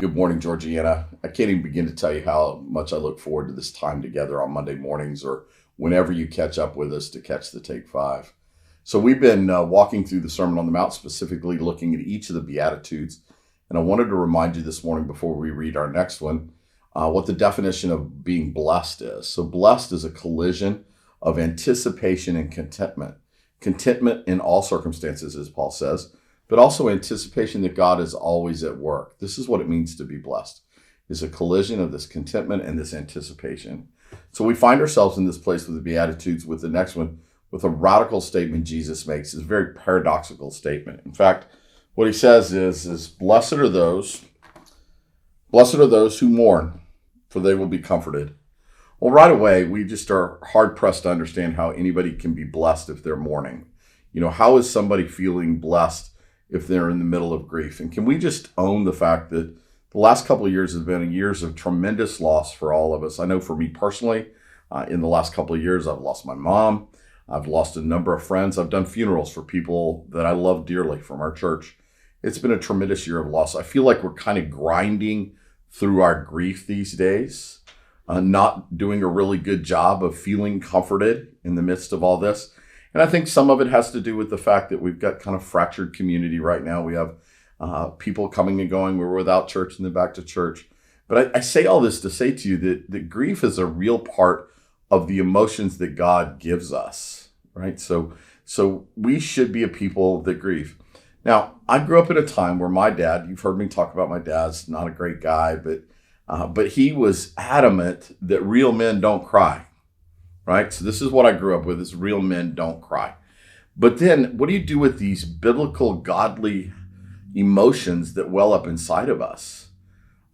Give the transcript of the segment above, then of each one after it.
Good morning, Georgianna. I can't even begin to tell you how much I look forward to this time together on Monday mornings or whenever you catch up with us to catch the Take 5. So we've been walking through the Sermon on the Mount, specifically looking at each of the Beatitudes. And I wanted to remind you this morning before we read our next one, what the definition of being blessed is. So blessed is a collision of anticipation and contentment. Contentment in all circumstances, as Paul says, but also anticipation that God is always at work. This is what it means to be blessed, is a collision of this contentment and this anticipation. So we find ourselves in this place with the Beatitudes, with the next one, with a radical statement Jesus makes. It's a very paradoxical statement. In fact, what he says is blessed are those who mourn, for they will be comforted. Well, right away, we just are hard-pressed to understand how anybody can be blessed if they're mourning. You know, how is somebody feeling blessed if they're in the middle of grief? And can we just own the fact that the last couple of years have been years of tremendous loss for all of us? I know for me personally, in the last couple of years, I've lost my mom. I've lost a number of friends. I've done funerals for people that I love dearly from our church. It's been a tremendous year of loss. I feel like we're kind of grinding through our grief these days, not doing a really good job of feeling comforted in the midst of all this. And I think some of it has to do with the fact that we've got kind of fractured community right now. We have people coming and going. We're without church and then back to church. But I say all this to say to you that grief is a real part of the emotions that God gives us, right? So we should be a people that grieve. Now, I grew up at a time where my dad, you've heard me talk about my dad's not a great guy, but he was adamant that real men don't cry. Right? So this is what I grew up with, is real men don't cry. But then what do you do with these biblical, godly emotions that well up inside of us?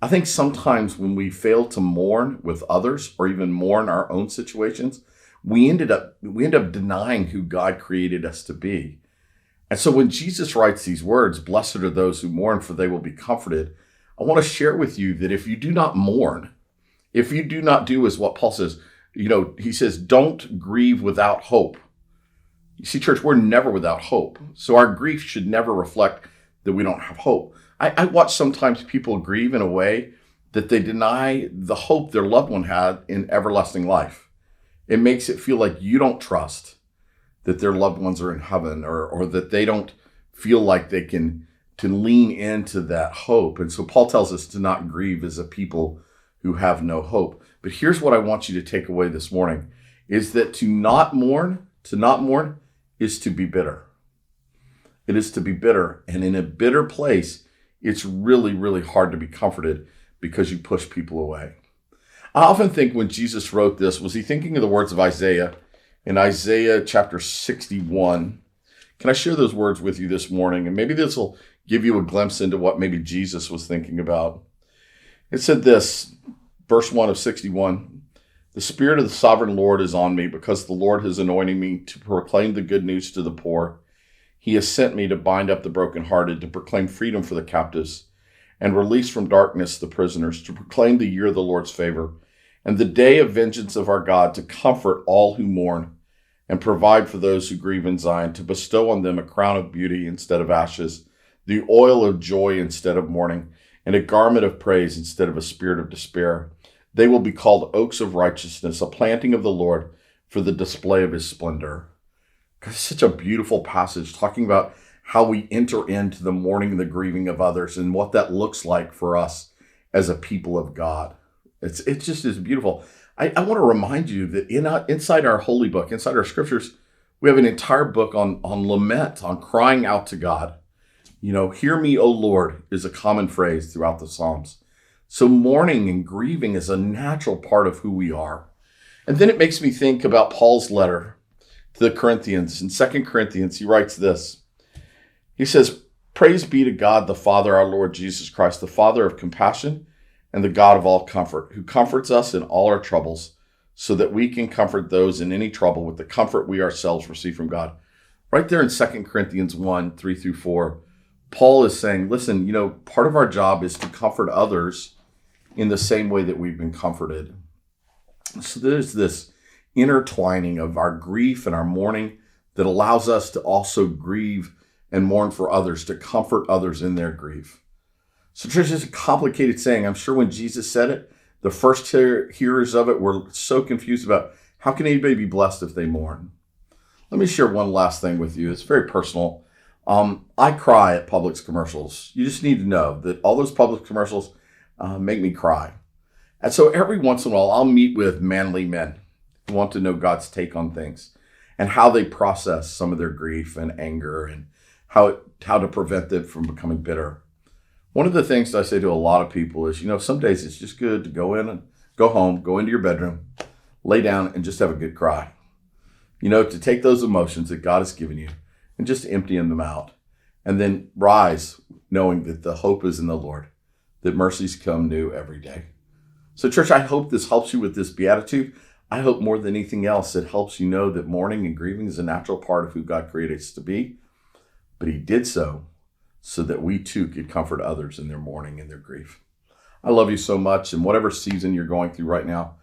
I think sometimes when we fail to mourn with others or even mourn our own situations, we end up denying who God created us to be. And so when Jesus writes these words, blessed are those who mourn, for they will be comforted, I want to share with you that if you do not mourn, if you do not do as what Paul says, he says, don't grieve without hope. You see, church, we're never without hope. So our grief should never reflect that we don't have hope. I watch sometimes people grieve in a way that they deny the hope their loved one had in everlasting life. It makes it feel like you don't trust that their loved ones are in heaven, or that they don't feel like they can to lean into that hope. And so Paul tells us to not grieve as a people who have no hope. But here's what I want you to take away this morning, is that to not mourn is to be bitter. It is to be bitter. And in a bitter place, it's really, really hard to be comforted because you push people away. I often think when Jesus wrote this, was he thinking of the words of Isaiah in Isaiah chapter 61? Can I share those words with you this morning? And maybe this will give you a glimpse into what maybe Jesus was thinking about. It said this, verse 1 of 61, the Spirit of the Sovereign Lord is on me, because the Lord has anointed me to proclaim the good news to the poor. He has sent me to bind up the brokenhearted, to proclaim freedom for the captives, and release from darkness the prisoners, to proclaim the year of the Lord's favor, and the day of vengeance of our God, to comfort all who mourn, and provide for those who grieve in Zion, to bestow on them a crown of beauty instead of ashes, the oil of joy instead of mourning, and a garment of praise instead of a spirit of despair. They will be called oaks of righteousness, a planting of the Lord for the display of his splendor. It's such a beautiful passage talking about how we enter into the mourning and the grieving of others and what that looks like for us as a people of God. It just is beautiful. I want to remind you that inside our holy book, inside our scriptures, we have an entire book on lament, on crying out to God. Hear me, O Lord, is a common phrase throughout the Psalms. So mourning and grieving is a natural part of who we are. And then it makes me think about Paul's letter to the Corinthians. In 2 Corinthians, he writes this. He says, praise be to God, the Father, our Lord Jesus Christ, the Father of compassion and the God of all comfort, who comforts us in all our troubles, so that we can comfort those in any trouble with the comfort we ourselves receive from God. Right there in 2 Corinthians 1, 3 through 4, Paul is saying, listen, part of our job is to comfort others in the same way that we've been comforted. So there's this intertwining of our grief and our mourning that allows us to also grieve and mourn for others, to comfort others in their grief. So church is a complicated saying. I'm sure when Jesus said it, the first hearers of it were so confused about how can anybody be blessed if they mourn? Let me share one last thing with you. It's very personal. I cry at Publix commercials. You just need to know that all those Publix commercials make me cry. And so every once in a while, I'll meet with manly men who want to know God's take on things and how they process some of their grief and anger and how to prevent them from becoming bitter. One of the things that I say to a lot of people is, some days it's just good to go in and go home, go into your bedroom, lay down and just have a good cry. To take those emotions that God has given you and just empty them out and then rise knowing that the hope is in the Lord, that mercies come new every day. So church, I hope this helps you with this beatitude. I hope more than anything else, it helps you know that mourning and grieving is a natural part of who God created us to be. But he did so that we too could comfort others in their mourning and their grief. I love you so much. And whatever season you're going through right now,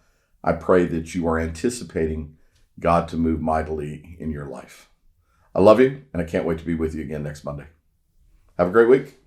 I pray that you are anticipating God to move mightily in your life. I love you, and I can't wait to be with you again next Monday. Have a great week.